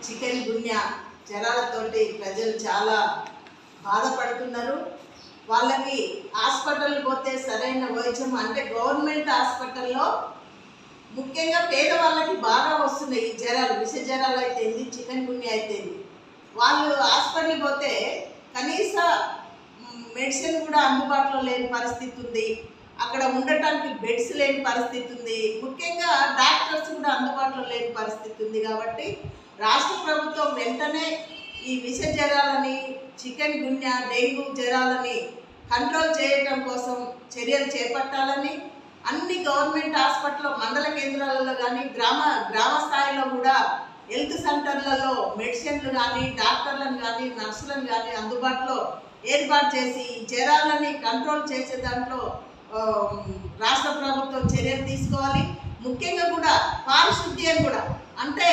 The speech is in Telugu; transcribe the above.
చికెన్ గున్యా జ్వరాలతోటి ప్రజలు చాలా బాధపడుతున్నారు. వాళ్ళకి హాస్పిటల్ పోతే సరైన వైద్యం అంటే గవర్నమెంట్ హాస్పిటల్లో ముఖ్యంగా పేదవాళ్ళకి బాగా వస్తున్నాయి ఈ జ్వరాలు, విష జ్వరాలు అయితేంది, చికెన్ గున్యా అయితేంది. వాళ్ళు హాస్పిటల్కి పోతే కనీస మెడిసిన్ కూడా అందుబాటులో లేని పరిస్థితి ఉంది. అక్కడ ఉండటానికి బెడ్స్ లేని పరిస్థితి ఉంది. ముఖ్యంగా డాక్టర్స్ కూడా అందుబాటులో లేని పరిస్థితి ఉంది. కాబట్టి రాష్ట్ర ప్రభుత్వం వెంటనే ఈ విష జ్వరాలని, చికెన్ గున్యా, డెంగ్యూ జ్వరాలని కంట్రోల్ చేయడం కోసం చర్యలు చేపట్టాలని, అన్ని గవర్నమెంట్ హాస్పిటల్లో, మండల కేంద్రాలలో కానీ గ్రామ స్థాయిలో కూడా హెల్త్ సెంటర్లలో మెడిసిన్లు కానీ, డాక్టర్లను కానీ, నర్సులను కానీ అందుబాటులో ఏర్పాటు చేసి జ్వరాలని కంట్రోల్ చేసే దాంట్లో రాష్ట్ర ప్రభుత్వం చర్యలు తీసుకోవాలి. ముఖ్యంగా కూడా పారిశుద్ధ్యం కూడా అంటే